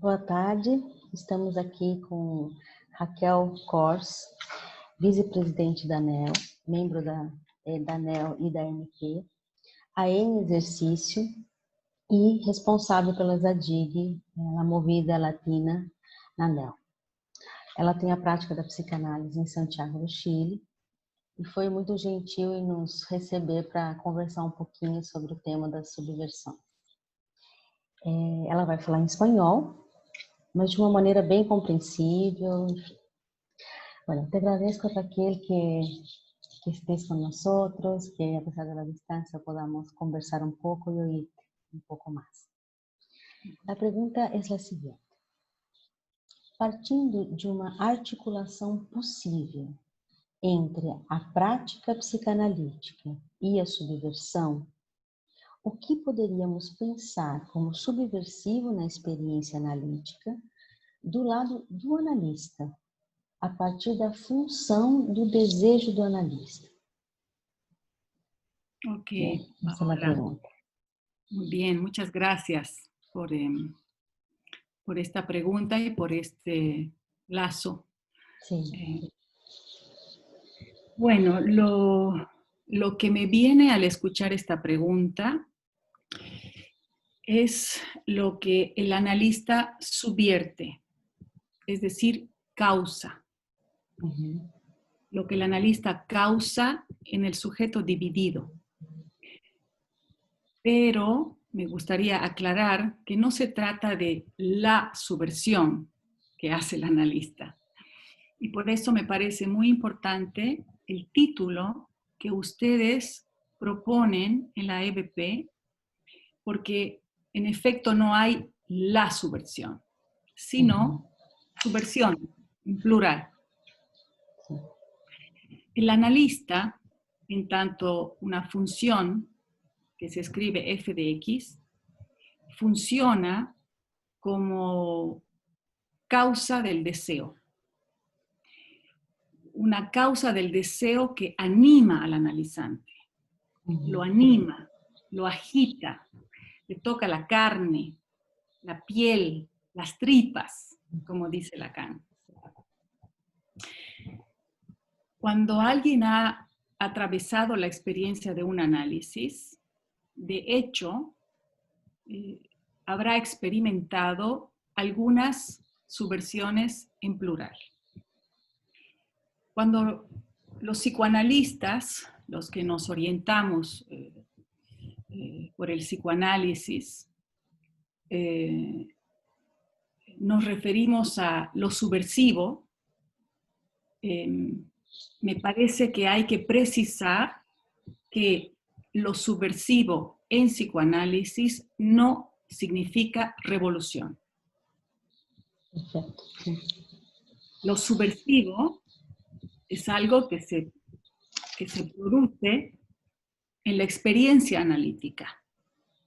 Boa tarde, estamos aqui com Raquel Kors, vice-presidente da ANEEL, membro da ANEEL e da MP, a N Exercício e responsável pela ZADIG, a Movida Latina na ANEEL. Ela tem a prática da psicanálise em Santiago do Chile e foi muito gentil em nos receber para conversar um pouquinho sobre o tema da subversão. Ela vai falar em espanhol, mas de uma maneira bem compreensível. Bueno, te agradezco, Raquel, que estés con nosotros, que a pesar de la distancia podamos conversar un poco y oírte un poco más. La pregunta es la siguiente. Partindo de uma articulação possível entre a prática psicanalítica e a subversão, o que poderíamos pensar como subversivo na experiência analítica do lado do analista, a partir da função do desejo do analista? Ok, esa es la pregunta. Muy bien, muchas gracias por esta pregunta y por este lazo. Sí. Bueno, lo que me viene al escuchar esta pregunta es lo que el analista subvierte, es decir, causa. Lo que el analista causa en el sujeto dividido. Pero me gustaría aclarar que no se trata de la subversión que hace el analista. Y por eso me parece muy importante el título que ustedes proponen en la EBP, porque en efecto no hay la subversión, sino subversión en plural. El analista, en tanto una función que se escribe f de x, funciona como causa del deseo. Una causa del deseo que anima al analizante. Lo anima, lo agita, le toca la carne, la piel, las tripas, como dice Lacan. Cuando alguien ha atravesado la experiencia de un análisis, de hecho, habrá experimentado algunas subversiones en plural. Cuando los psicoanalistas, los que nos orientamos por el psicoanálisis, nos referimos a lo subversivo, me parece que hay que precisar que lo subversivo en psicoanálisis no significa revolución. Perfecto. Lo subversivo es algo que se produce en la experiencia analítica,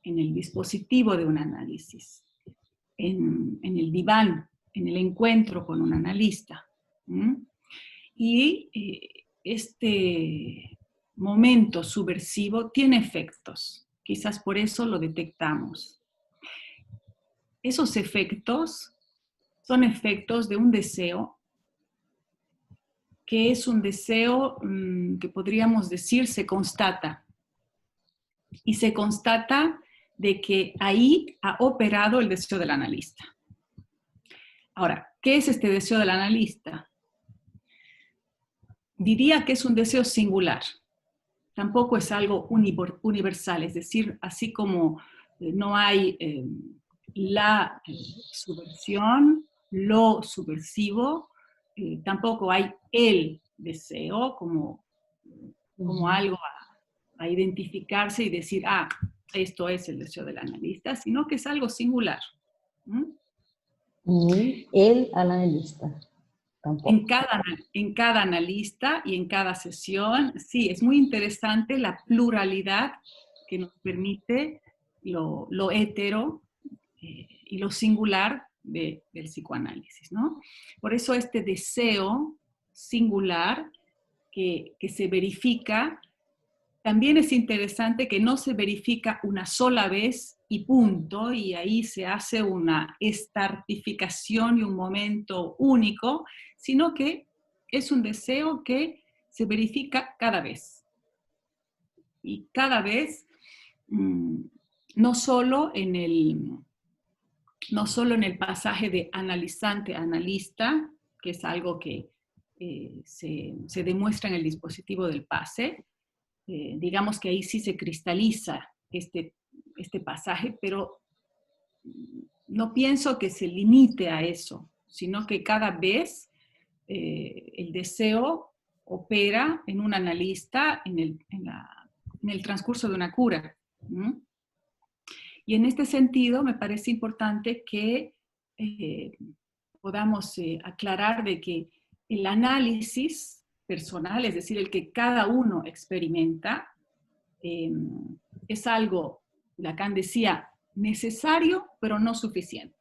en el dispositivo de un análisis, en el diván, en el encuentro con un analista. Y este momento subversivo tiene efectos, quizás por eso lo detectamos. Esos efectos son efectos de un deseo que es un deseo que podríamos decir se constata. Y se constata de que ahí ha operado el deseo del analista. Ahora, ¿qué es este deseo del analista? Diría que es un deseo singular. Tampoco es algo universal, es decir, así como no hay la subversión, lo subversivo, tampoco hay el deseo como algo a identificarse y decir, ah, esto es el deseo del analista, sino que es algo singular. El analista. En cada analista y en cada sesión, sí, es muy interesante la pluralidad que nos permite lo hetero y lo singular del psicoanálisis, ¿no? Por eso este deseo singular que se verifica, también es interesante que no se verifica una sola vez y punto, y ahí se hace una estartificación y un momento único, sino que es un deseo que se verifica cada vez. Y cada vez, no solo en el pasaje de analizante a analista, que es algo que se demuestra en el dispositivo del PASE, digamos que ahí sí se cristaliza este pasaje, pero no pienso que se limite a eso, sino que cada vez el deseo opera en un analista en el transcurso de una cura. Y en este sentido me parece importante que podamos aclarar de que el análisis personal, es decir, el que cada uno experimenta, es algo, Lacan decía, necesario, pero no suficiente.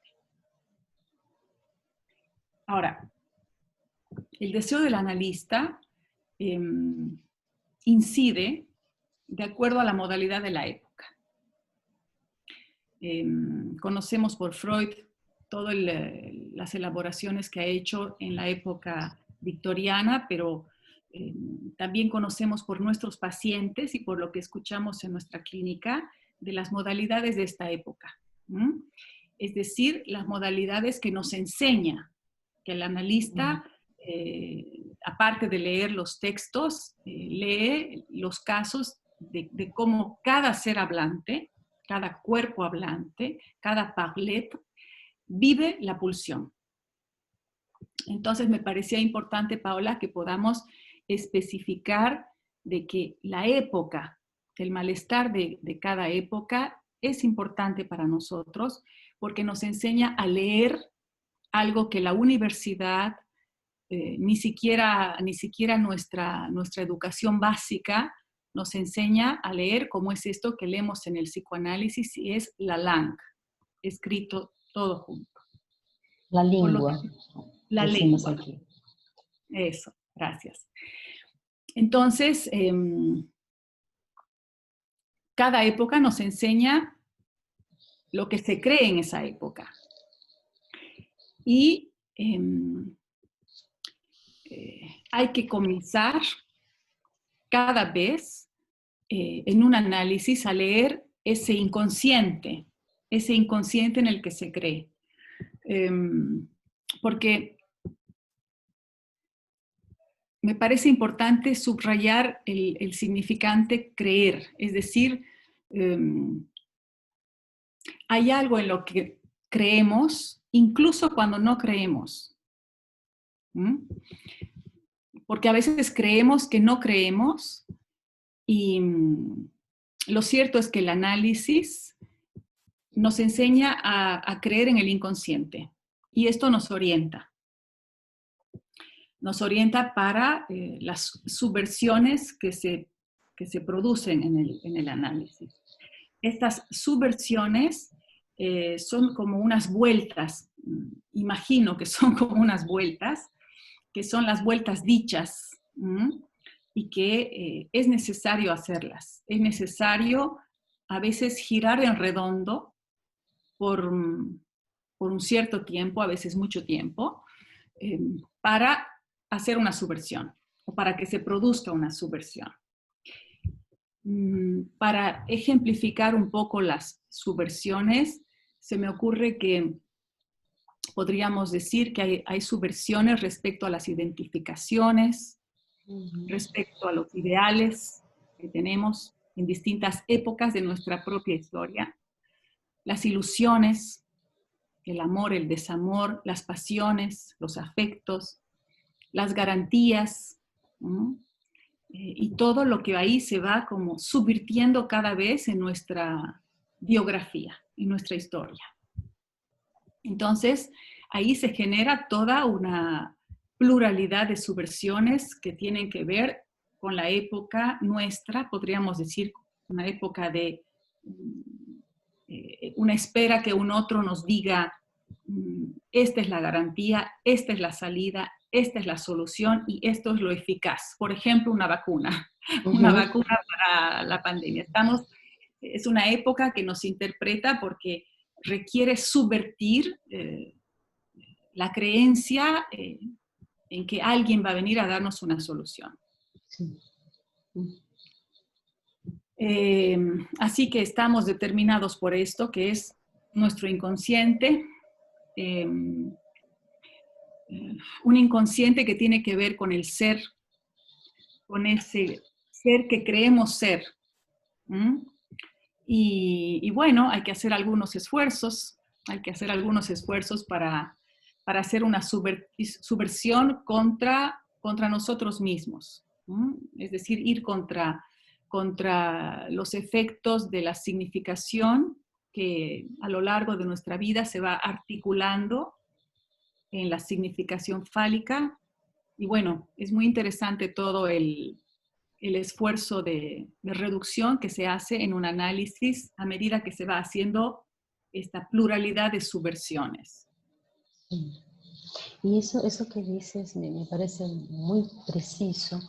Ahora, el deseo del analista incide de acuerdo a la modalidad de la época. Conocemos por Freud todas las elaboraciones que ha hecho en la época victoriana, pero también conocemos por nuestros pacientes y por lo que escuchamos en nuestra clínica de las modalidades de esta época. Es decir, las modalidades que nos enseña, que el analista, aparte de leer los textos, lee los casos de cómo cada ser hablante, cada cuerpo hablante, cada parlet, vive la pulsión. Entonces me parecía importante, Paola, que podamos especificar de que la época, el malestar de cada época es importante para nosotros porque nos enseña a leer algo que la universidad, ni siquiera nuestra educación básica nos enseña a leer, como es esto que leemos en el psicoanálisis, y es la langue, escrito todo junto. La lengua. La lengua. Aquí. Eso, gracias. Entonces, cada época nos enseña lo que se cree en esa época. Y hay que comenzar cada vez en un análisis a leer ese inconsciente en el que se cree. Porque me parece importante subrayar el significante creer, es decir, hay algo en lo que creemos, incluso cuando no creemos. Porque a veces creemos que no creemos, y lo cierto es que el análisis nos enseña a creer en el inconsciente, y esto nos orienta. Nos orienta para las subversiones que se producen en el análisis. Estas subversiones son como unas vueltas, imagino que son como unas vueltas, que son las vueltas dichas, y que es necesario hacerlas. Es necesario a veces girar en redondo por un cierto tiempo, a veces mucho tiempo, para hacer una subversión o para que se produzca una subversión. Para ejemplificar un poco las subversiones, se me ocurre que podríamos decir que hay subversiones respecto a las identificaciones, respecto a los ideales que tenemos en distintas épocas de nuestra propia historia, las ilusiones, el amor, el desamor, las pasiones, los afectos, las garantías, y todo lo que ahí se va como subvirtiendo cada vez en nuestra biografía, en nuestra historia. Entonces, ahí se genera toda una pluralidad de subversiones que tienen que ver con la época nuestra, podríamos decir, una época de una espera que un otro nos diga, esta es la garantía, esta es la salida, esta es la solución y esto es lo eficaz. Por ejemplo, una vacuna, una vacuna para la pandemia. Estamos es una época que nos interpreta porque requiere subvertir la creencia en que alguien va a venir a darnos una solución. Sí. Así que estamos determinados por esto, que es nuestro inconsciente, un inconsciente que tiene que ver con el ser, con ese ser que creemos ser. Y bueno, hay que hacer algunos esfuerzos, para hacer una subversión contra nosotros mismos. Es decir, ir contra los efectos de la significación que a lo largo de nuestra vida se va articulando en la significación fálica. Y bueno, es muy interesante todo el esfuerzo de reducción que se hace en un análisis a medida que se va haciendo esta pluralidad de subversiones. Sí. Y eso que dices me parece muy preciso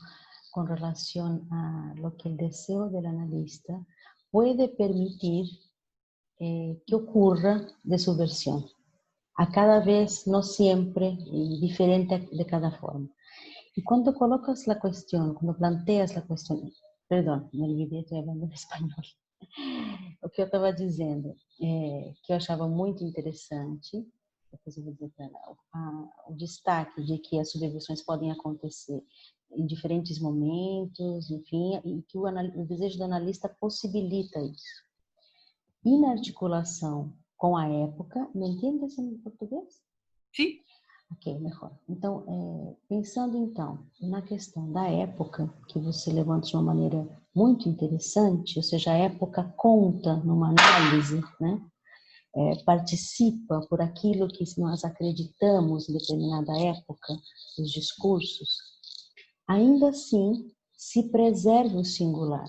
con relación a lo que el deseo del analista puede permitir que ocurra de subversión. A cada vez, no siempre, y diferente de cada forma. Y cuando colocas la cuestión, cuando planteas la cuestión, perdão, me olvidei, estou falando em espanhol. O que eu estava dizendo, que eu achava muito interessante, depois eu vou dizer para ela, o destaque de que as subversões podem acontecer em diferentes momentos, enfim, e que o desejo do analista possibilita isso. E na articulação com a época, me entende assim em português? Sim. Ok, melhor. Então, pensando então na questão da época, que você levanta de uma maneira muito interessante, ou seja, a época conta numa análise, né? Participa por aquilo que nós acreditamos em determinada época, os discursos, ainda assim se preserva o singular.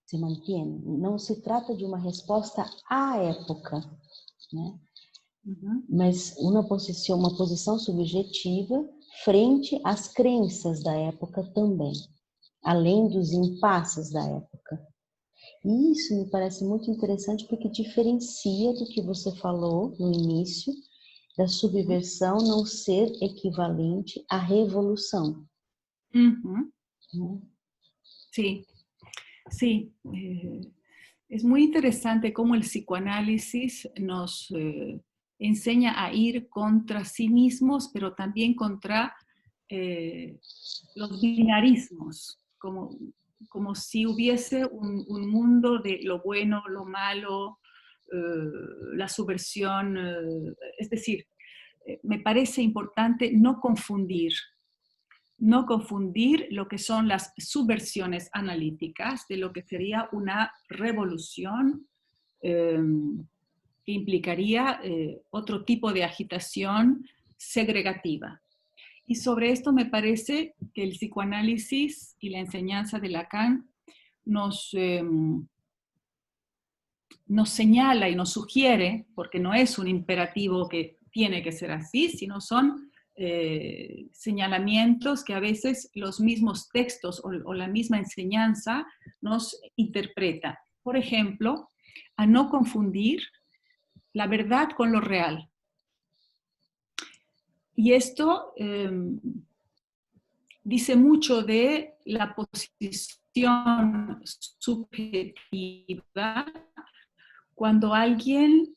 Se mantém. Não se trata de uma resposta à época, né? Mas uma posição subjetiva frente às crenças da época também, além dos impasses da época. E isso me parece muito interessante porque diferencia do que você falou no início, da subversão não ser equivalente à revolução. Sí, sí. Es muy interesante cómo el psicoanálisis nos enseña a ir contra sí mismos, pero también contra los binarismos, como si hubiese un mundo de lo bueno, lo malo, la subversión. Es decir, me parece importante no confundir lo que son las subversiones analíticas de lo que sería una revolución que implicaría otro tipo de agitación segregativa. Y sobre esto me parece que el psicoanálisis y la enseñanza de Lacan nos señala y nos sugiere, porque no es un imperativo que tiene que ser así, sino son señalamientos que a veces los mismos textos o la misma enseñanza nos interpreta. Por ejemplo, a no confundir la verdad con lo real. Y esto dice mucho de la posición subjetiva cuando alguien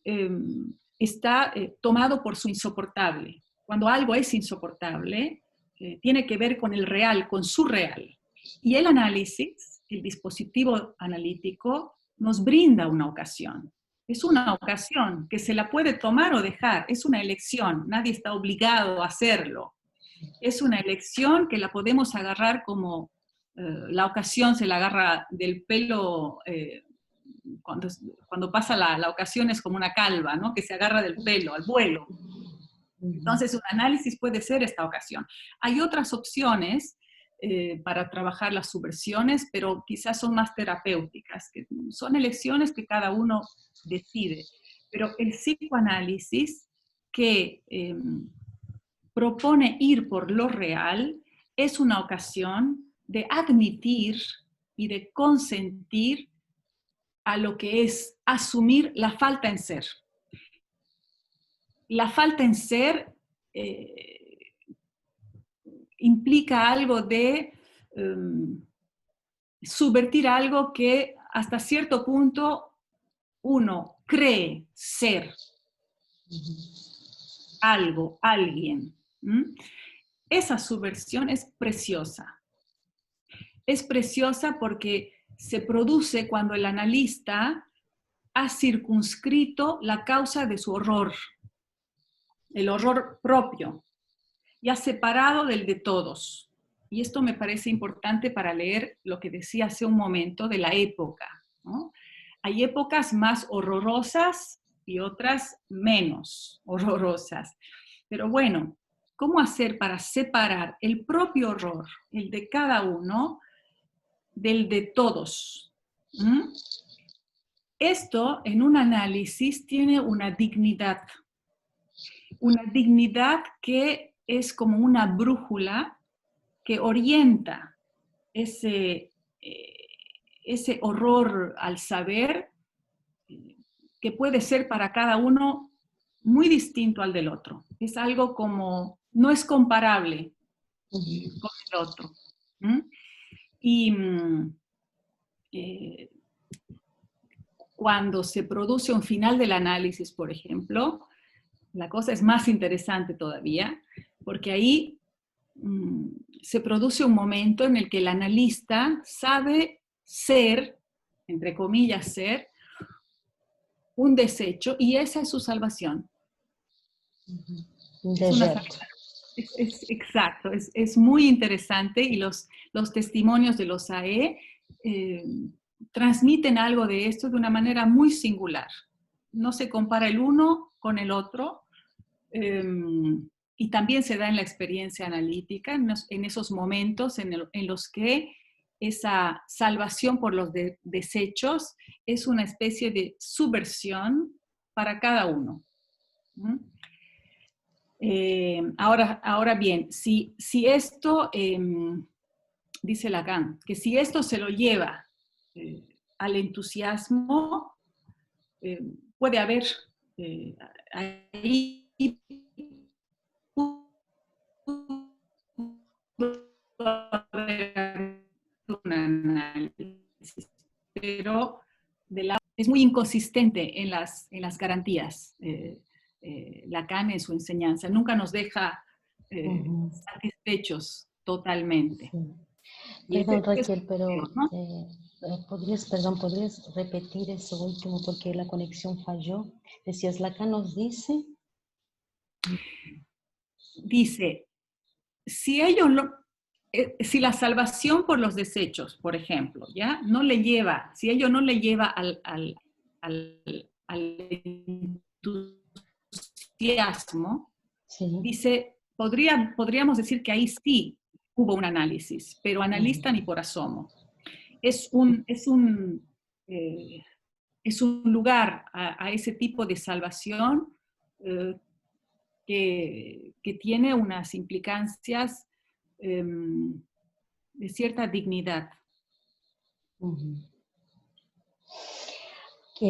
está tomado por su insoportable. Cuando algo es insoportable, tiene que ver con el real, con su real. Y el análisis, el dispositivo analítico, nos brinda una ocasión. Es una ocasión que se la puede tomar o dejar, es una elección, nadie está obligado a hacerlo. Es una elección que la podemos agarrar como la ocasión se la agarra del pelo, cuando pasa la ocasión es como una calva, ¿no? Que se agarra del pelo, al vuelo. Entonces, un análisis puede ser esta ocasión. Hay otras opciones para trabajar las subversiones, pero quizás son más terapéuticas, que son elecciones que cada uno decide. Pero el psicoanálisis que propone ir por lo real es una ocasión de admitir y de consentir a lo que es asumir la falta en ser. La falta en ser implica algo de subvertir algo que hasta cierto punto uno cree ser algo, alguien. Esa subversión es preciosa. Es preciosa porque se produce cuando el analista ha circunscrito la causa de su horror, el horror propio, y ha separado del de todos. Y esto me parece importante para leer lo que decía hace un momento de la época, ¿no? Hay épocas más horrorosas y otras menos horrorosas. Pero bueno, ¿cómo hacer para separar el propio horror, el de cada uno, del de todos? Esto en un análisis tiene una dignidad que es como una brújula que orienta ese horror al saber, que puede ser para cada uno muy distinto al del otro. Es algo como, no es comparable con el otro. Y cuando se produce un final del análisis, por ejemplo, la cosa es más interesante todavía, porque ahí se produce un momento en el que el analista sabe ser, entre comillas, ser un desecho, y esa es su salvación. Un Es una deserto. exacto, es muy interesante, y los testimonios de los AE transmiten algo de esto de una manera muy singular. No se compara el uno con el otro, y también se da en la experiencia analítica, en esos momentos en los que esa salvación por los desechos es una especie de subversión para cada uno. Ahora bien, si esto, dice Lacan, que si esto se lo lleva al entusiasmo, puede haber ahí un análisis, pero es muy inconsistente en las garantías. Lacan en su enseñanza nunca nos deja satisfechos totalmente. Sí. Perdón, Raquel, ¿no? ¿podrías repetir eso último porque la conexión falló? Decías, Lacan nos dice... Dice, si la salvación por los desechos, por ejemplo, ¿ya? Si ello no le lleva al entusiasmo, Sí. dice, podríamos decir que ahí sí hubo un análisis, pero analista ni por asomo. Es un lugar a ese tipo de salvación que tiene unas implicancias de cierta dignidad. Ok,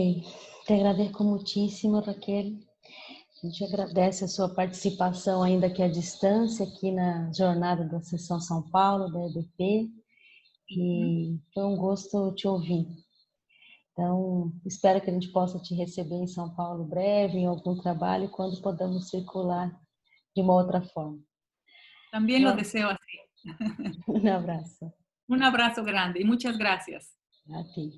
te agradeço muitíssimo, Raquel. A gente agradece a sua participação, ainda que à distância, aqui na jornada da Sessão São Paulo, da EBP, e foi um gosto te ouvir. Então, espero que a gente possa te receber em São Paulo breve, em algum trabalho, quando podamos circular de uma outra forma. También lo deseo así. Un abrazo. Un abrazo grande y muchas gracias. A ti.